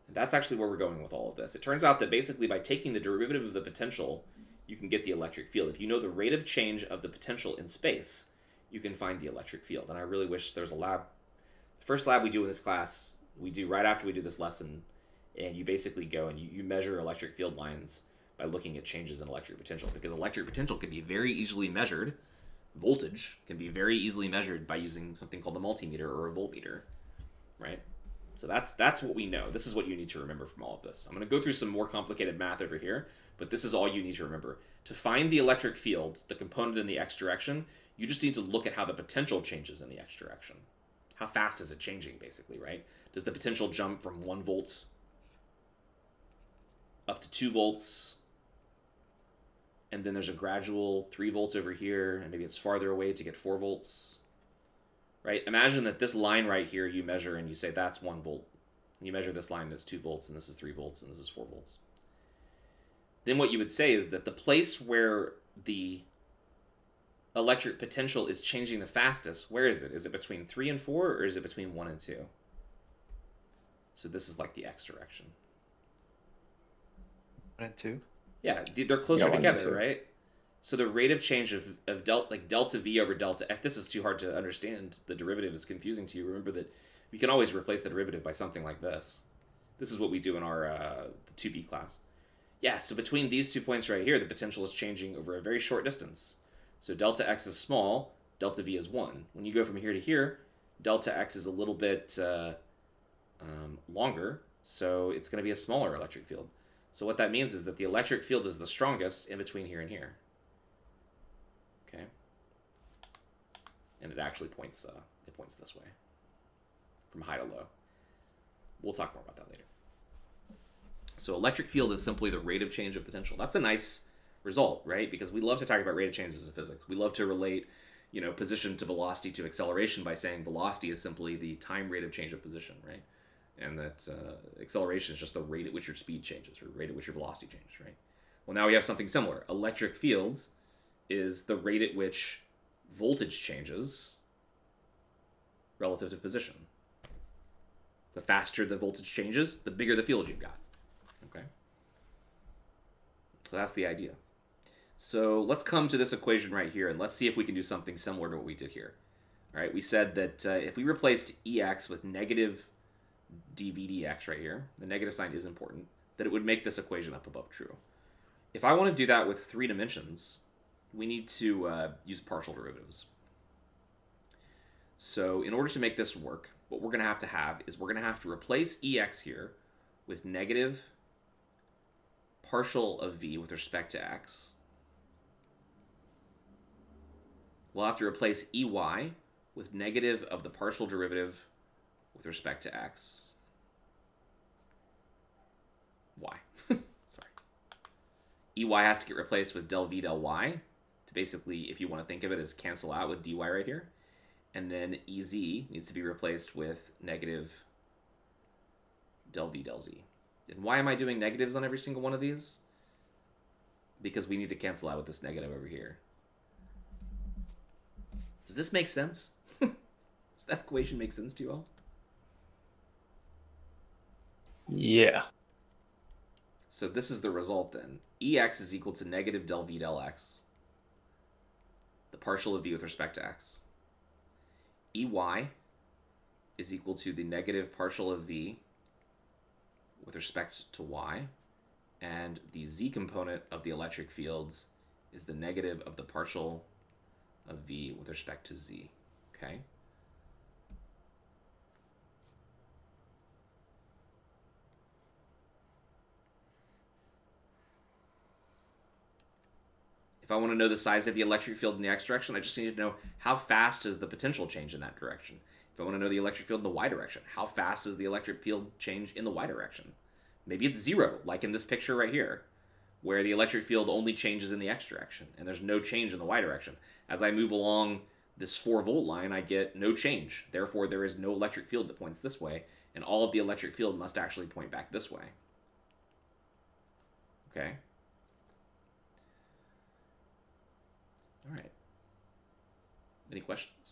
And that's actually where we're going with all of this. It turns out that basically by taking the derivative of the potential, you can get the electric field. If you know the rate of change of the potential in space, you can find the electric field. And I really wish there was a lab. The first lab we do in this class, we do right after we do this lesson, and you basically go and you measure electric field lines by looking at changes in electric potential, because electric potential can be very easily measured. Voltage can be very easily measured by using something called a multimeter or a voltmeter, right? So that's what we know. This is what you need to remember from all of this. I'm going to go through some more complicated math over here, but this is all you need to remember. To find the electric field, the component in the x direction, you just need to look at how the potential changes in the x direction. How fast is it changing, basically, right? Does the potential jump from 1 volt up to 2 volts, and then there's a gradual 3 volts over here, and maybe it's farther away to get 4 volts, right? Imagine that this line right here you measure and you say that's 1 volt. And you measure this line as 2 volts, and this is 3 volts, and this is 4 volts. Then what you would say is that the place where the electric potential is changing the fastest, where is it? Is it between 3 and 4, or is it between 1 and 2? So this is like the x direction. 1 and 2? Yeah, they're closer 1 and together, 2. right? So the rate of change of delta V over delta F, this is too hard to understand. The derivative is confusing to you. Remember that we can always replace the derivative by something like this. This is what we do in our the 2B class. Yeah, so between these 2 points right here, the potential is changing over a very short distance. So delta x is small, delta V is 1. When you go from here to here, delta x is a little bit longer, so it's going to be a smaller electric field. So what that means is that the electric field is the strongest in between here and here. Okay? And it actually points this way, from high to low. We'll talk more about that later. So electric field is simply the rate of change of potential. That's a nice result, right? Because we love to talk about rate of changes in physics. We love to relate, position to velocity to acceleration by saying velocity is simply the time rate of change of position, right? And that acceleration is just the rate at which your speed changes, or rate at which your velocity changes, right? Well, now we have something similar. Electric fields is the rate at which voltage changes relative to position. The faster the voltage changes, the bigger the field you've got. Okay? So that's the idea. So let's come to this equation right here, and let's see if we can do something similar to what we did here. All right, we said that if we replaced EX with negative dVdx right here, the negative sign is important, that it would make this equation up above true. If I want to do that with 3 dimensions, we need to use partial derivatives. So in order to make this work, what we're going to have is we're going to have to replace EX here with negative partial of V with respect to X. We'll have to replace EY with negative of the partial derivative with respect to X. Y. Sorry. EY has to get replaced with del V del Y to basically, if you want to think of it as cancel out with dy right here. And then EZ needs to be replaced with negative del V del Z. And why am I doing negatives on every single one of these? Because we need to cancel out with this negative over here. Does this make sense? Does that equation make sense to you all? Yeah. So this is the result then. EX is equal to negative del V del X, the partial of V with respect to X. EY is equal to the negative partial of V with respect to Y, and the Z component of the electric field is the negative of the partial of V with respect to Z, okay? If I want to know the size of the electric field in the x direction, I just need to know how fast does the potential change in that direction. If I want to know the electric field in the y direction, how fast does the electric field change in the y direction? Maybe it's 0, like in this picture right here, where the electric field only changes in the x direction, and there's no change in the y direction. As I move along this 4-volt line, I get no change. Therefore, there is no electric field that points this way, and all of the electric field must actually point back this way. Okay? All right. Any questions?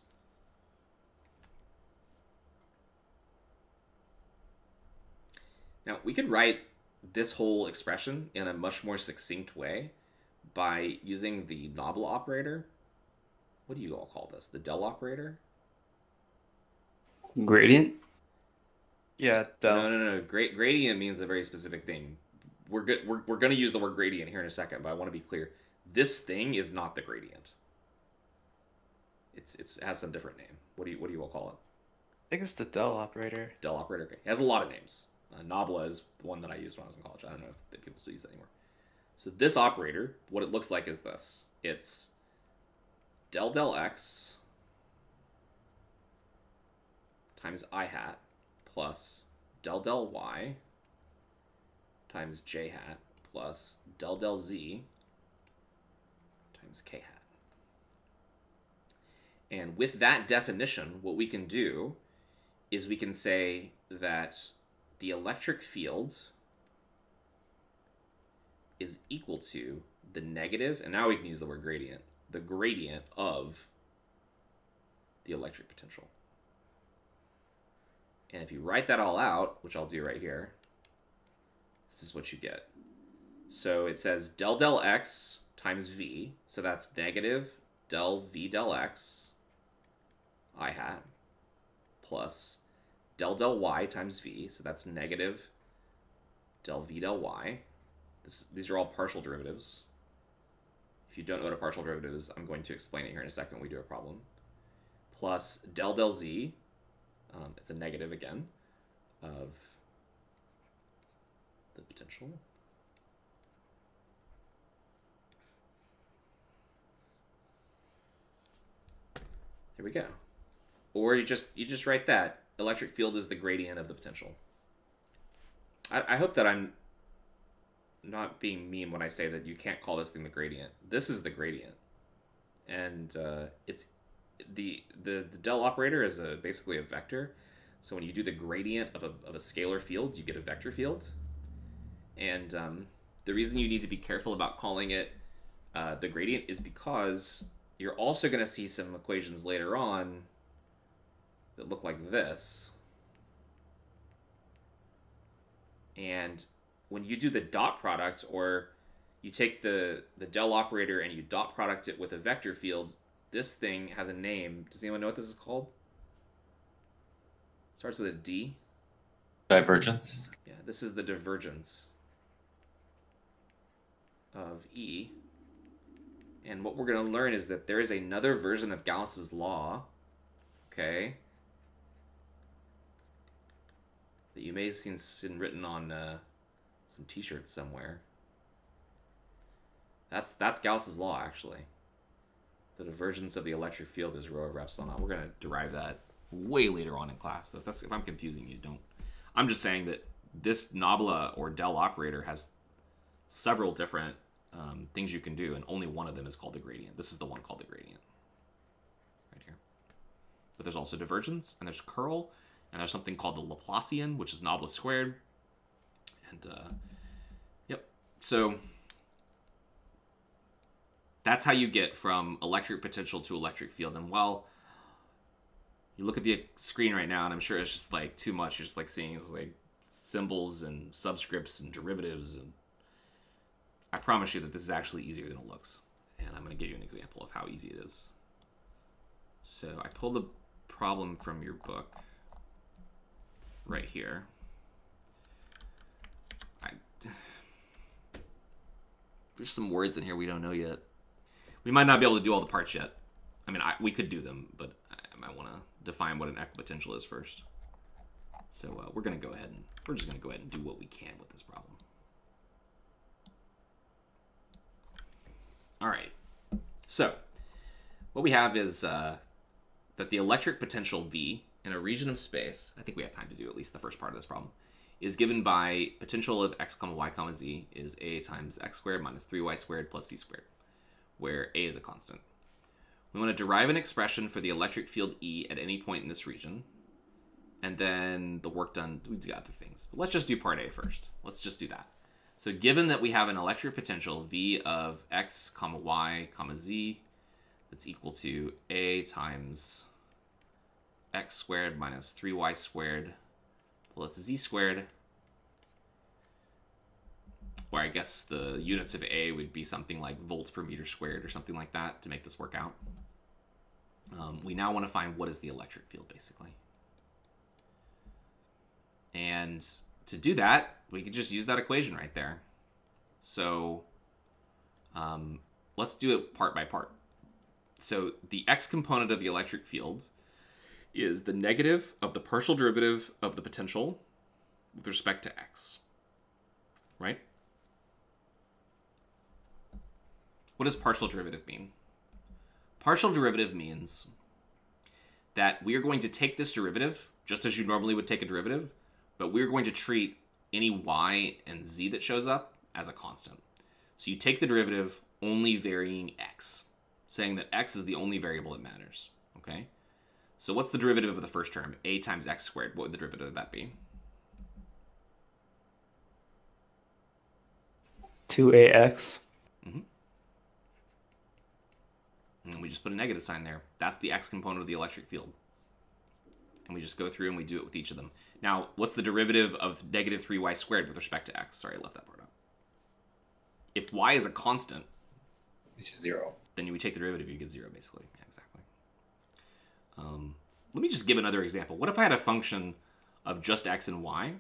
Now, we could write this whole expression in a much more succinct way by using the Nabla operator. What do you all call this? The del operator? Gradient? Yeah, del. No. Gradient means a very specific thing. We're going to use the word gradient here in a second, but I want to be clear. This thing is not the gradient. It has some different name. What do you all call it? I think it's the del operator. Del operator. Okay. It has a lot of names. Nabla is the one that I used when I was in college. I don't know if people still use that anymore. So this operator, what it looks like is this. It's del x times I hat plus del del y times j hat plus del del z times k hat. And with that definition, what we can do is we can say that the electric field is equal to the negative, and now we can use the word gradient, the gradient of the electric potential. And if you write that all out, which I'll do right here, this is what you get. So it says del del x times v, so that's negative del v del x I hat plus del del y times v, so that's negative del v del y. These are all partial derivatives. If you don't know what a partial derivative is, I'm going to explain it here in a second when we do a problem. Plus del del z, it's a negative again, of the potential. Here we go. Or you just write that. Electric field is the gradient of the potential. I hope that I'm not being mean when I say that you can't call this thing the gradient. This is the gradient. And it's the del operator is basically a vector. So when you do the gradient of a scalar field, you get a vector field. And the reason you need to be careful about calling it the gradient is because you're also going to see some equations later on that look like this. And when you do the dot product, or you take the del operator and you dot product it with a vector field, this thing has a name. Does anyone know what this is called? Starts with a D. Divergence. Yeah, this is the divergence of E. And what we're going to learn is that there is another version of Gauss's law, okay, that you may have seen written on some t-shirts somewhere. That's Gauss's law, actually. The divergence of the electric field is rho over epsilon naught. We're going to derive that way later on in class. So if I'm confusing you, don't. I'm just saying that this nabla or del operator has several different things you can do, and only one of them is called the gradient. This is the one called the gradient, right here. But there's also divergence, and there's curl, and there's something called the Laplacian, which is nabla squared. And yep, so that's how you get from electric potential to electric field. And while you look at the screen right now, and I'm sure it's just like too much, you're just like seeing like symbols and subscripts and derivatives, and I promise you that this is actually easier than it looks. And I'm going to give you an example of how easy it is. So I pulled the problem from your book right here. There's some words in here we don't know yet. We might not be able to do all the parts yet. I mean, we could do them, but I might want to define what an equipotential is first. So we're just going to go ahead and do what we can with this problem. All right. So what we have is that the electric potential V in a region of space, I think we have time to do at least the first part of this problem, is given by potential of x comma y comma z is a times x squared minus 3y squared plus z squared, where a is a constant. We want to derive an expression for the electric field E at any point in this region, and then the work done, we do other things. But let's just do part A first. Let's just do that. So given that we have an electric potential V of x comma y comma z that's equal to a times x squared minus 3y squared plus z squared, where I guess the units of A would be something like volts per meter squared or something like that to make this work out. We now want to find what is the electric field, basically. And to do that, we could just use that equation right there. So let's do it part by part. So the x component of the electric field is the negative of the partial derivative of the potential with respect to x, right? What does partial derivative mean? Partial derivative means that we are going to take this derivative just as you normally would take a derivative, but we're going to treat any y and z that shows up as a constant. So you take the derivative only varying x, saying that x is the only variable that matters, okay? So what's the derivative of the first term? A times x squared. What would the derivative of that be? 2ax. And we just put a negative sign there. That's the x component of the electric field. And we just go through and we do it with each of them. Now, what's the derivative of negative 3y squared with respect to x? Sorry, I left that part out. If y is a constant, Which is 0. then you would take the derivative, you get 0, basically. Yeah, exactly. Let me just give another example. What if I had a function of just x and y,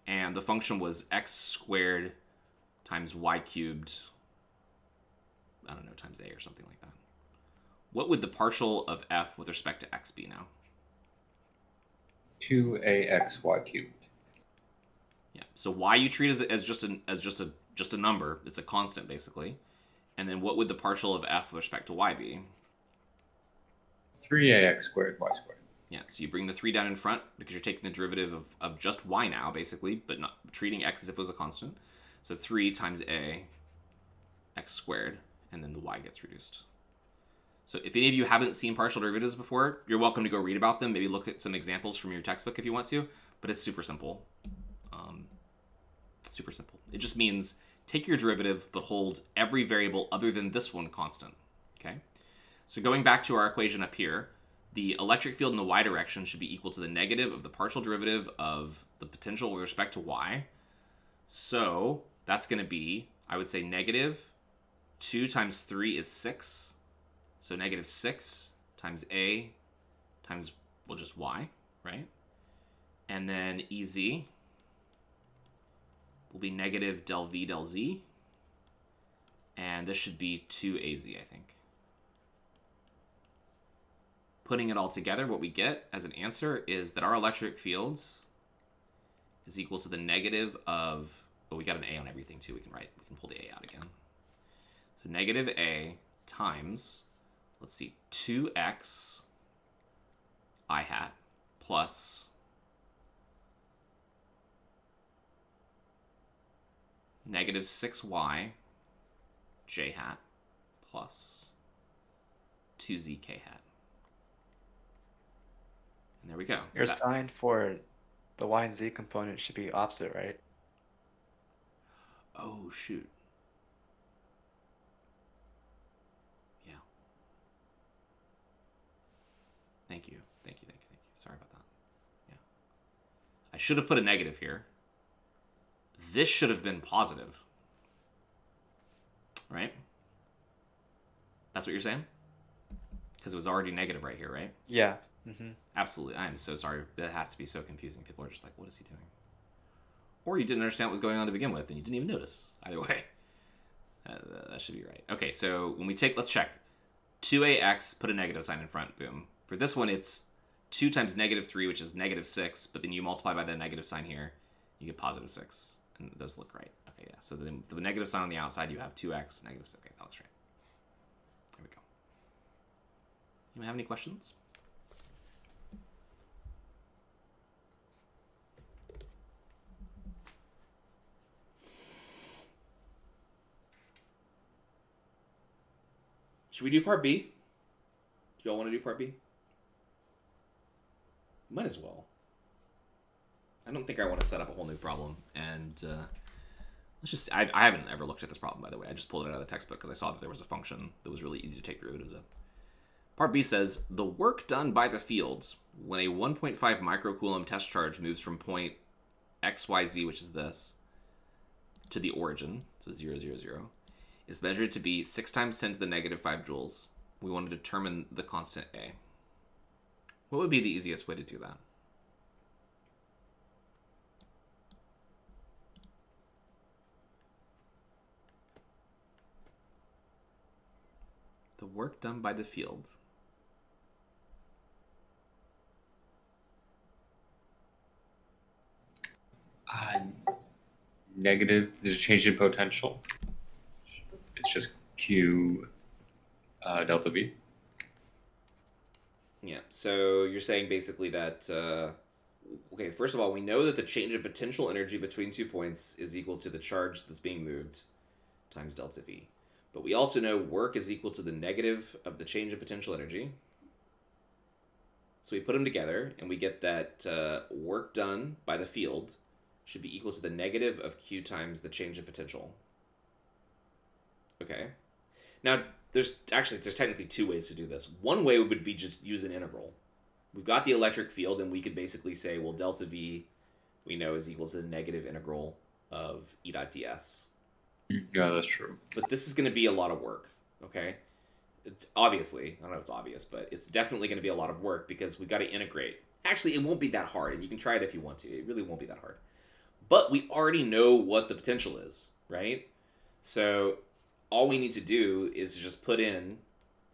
and the function was x squared times y cubed, I don't know, times a or something like that? What would the partial of f with respect to x be now? 2axy cubed. Yeah. So y you treat as just a number. It's a constant basically. And then what would the partial of f with respect to y be? 3ax squared y squared. Yeah. So you bring the 3 down in front because you're taking the derivative of just y now basically, but not treating x as if it was a constant. So 3 times a x squared, and then the y gets reduced. So if any of you haven't seen partial derivatives before, you're welcome to go read about them. Maybe look at some examples from your textbook if you want to, but it's super simple. Super simple. It just means take your derivative, but hold every variable other than this one constant, okay? So going back to our equation up here, the electric field in the y direction should be equal to the negative of the partial derivative of the potential with respect to y. So that's going to be, I would say, negative 2 times 3 is 6. So negative 6 times a times, well, just y, right? And then ez will be negative del v del z. And this should be 2az, I think. Putting it all together, what we get as an answer is that our electric field is equal to the negative of, oh, we got an a on everything too. We can pull the a out again. So negative a times, let's see, 2x I hat plus negative 6y j hat plus 2zk hat. And there we go. Your sign for the y and z component should be opposite, right? Oh, shoot. Yeah. Thank you. Sorry about that. Yeah. I should have put a negative here. This should have been positive. Right? That's what you're saying? Because it was already negative right here, right? Yeah. Mm-hmm. Absolutely. I am so sorry. That has to be so confusing. People are just like, what is he doing? Or you didn't understand what was going on to begin with, and you didn't even notice. Either way. That should be right. Okay, so when we take, let's check. 2ax, put a negative sign in front, boom. For this one, it's 2 times negative 3, which is negative 6, but then you multiply by the negative sign here, you get positive 6. And those look right. Okay, yeah. So then the negative sign on the outside, you have 2x, negative 6. Okay, that looks right. There we go. Anyone have any questions? Should we do part B? Do y'all want to do part B? Might as well. I don't think I want to set up a whole new problem. And let's just... I haven't ever looked at this problem, by the way. I just pulled it out of the textbook because I saw that there was a function that was really easy to take derivatives of. Part B says, the work done by the field when a 1.5 microcoulomb test charge moves from point XYZ, which is this, to the origin, so 0, 0, 0, is measured to be 6 times 10 to the negative 5 joules. We want to determine the constant A. What would be the easiest way to do that? The work done by the field. Negative, there's a change in potential. It's just Q delta V. Yeah, so you're saying basically that okay, first of all, we know that the change of potential energy between 2 points is equal to the charge that's being moved times delta V. But we also know work is equal to the negative of the change of potential energy. So we put them together, and we get that work done by the field should be equal to the negative of Q times the change of potential. Okay. Now, there's technically two ways to do this. One way would be just use an integral. We've got the electric field, and we could basically say, well, delta V, we know, is equal to the negative integral of E dot ds. Yeah, that's true. But this is going to be a lot of work, okay? It's obviously, I don't know if it's obvious, but it's definitely going to be a lot of work because we've got to integrate. Actually, it won't be that hard, and you can try it if you want to. It really won't be that hard. But we already know what the potential is, right? So all we need to do is to just put in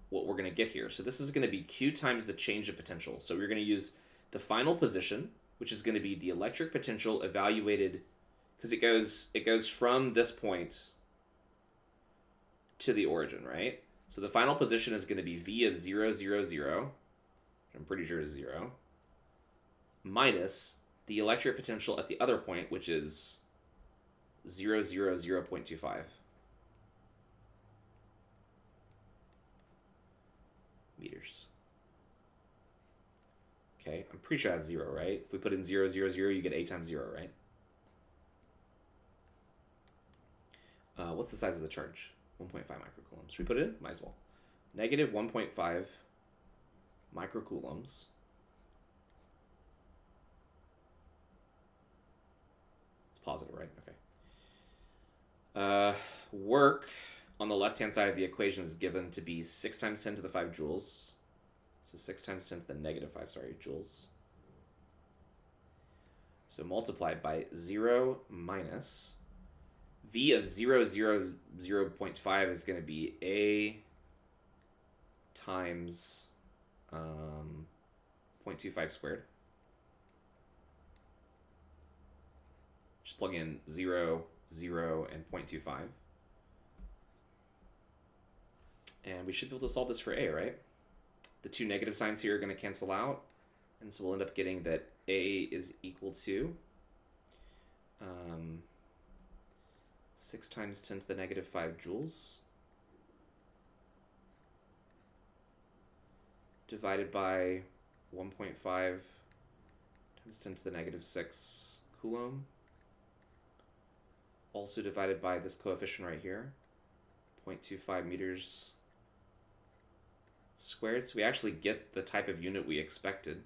what we're going to get here. So this is going to be Q times the change of potential. So we're going to use the final position, which is going to be the electric potential evaluated, because it goes from this point to the origin, right? So the final position is going to be V of 0, 0, 0, which I'm pretty sure is 0, minus the electric potential at the other point, which is 0, 0, 0.25 meters. Okay, I'm pretty sure that's 0, right? If we put in 0, 0, 0, you get A times 0, right? What's the size of the charge? 1.5 microcoulombs. Should we put it in? Might as well. Negative 1.5 microcoulombs. It's positive, right? Okay. Work on the left-hand side of the equation is given to be 6 times 10 to the 5 joules. So 6 times 10 to the negative 5, joules. So multiplied by 0 minus V of 0, 0, 0.5 is going to be A times 0.25 squared. Just plug in 0, 0, and 0.25. And we should be able to solve this for A, right? The two negative signs here are going to cancel out. And so we'll end up getting that A is equal to 6 times 10 to the negative 5 joules divided by 1.5 times 10 to the negative 6 coulomb, also divided by this coefficient right here, 0.25 meters squared. So we actually get the type of unit we expected,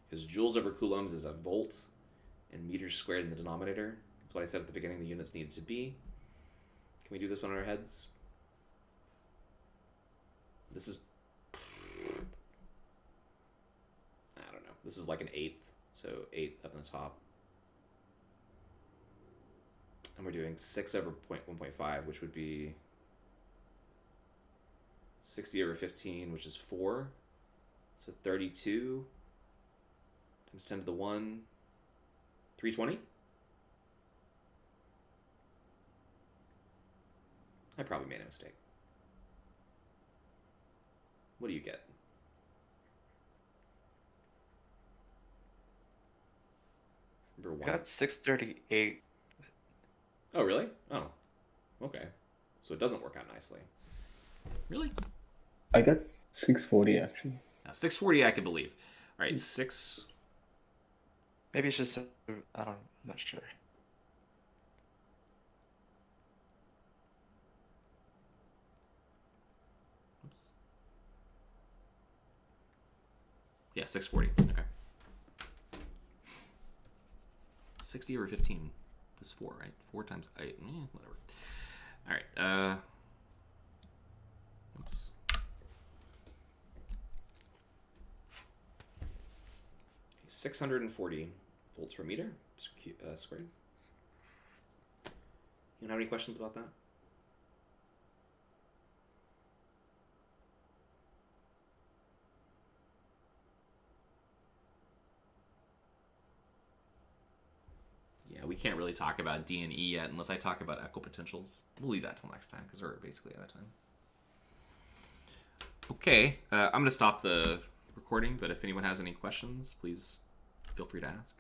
because joules over coulombs is a volt and meters squared in the denominator. That's what I said at the beginning the units needed to be. Can we do this one in our heads? This is, I don't know, this is like an 1/8, so 8 up on the top. And we're doing 6 over 1.5, which would be 60 over 15, which is 4. So 32 times 10 to the 1, 320? I probably made a mistake. What do you get? Number 1. Got 638. Oh, really? Oh, okay. So it doesn't work out nicely. Really? I got 640 actually. Now, 640 I could believe. All right, 6. Maybe it's just, I don't know, I'm not sure. Yeah, 640. Okay. 60 over 15 is 4, right? 4 times 8. Whatever. All right. Oops. 640 volts per meter squared. You don't have any questions about that? Yeah, we can't really talk about D and E yet unless I talk about equipotentials. We'll leave that till next time because we're basically out of time. Okay, I'm going to stop the recording, but if anyone has any questions, please feel free to ask.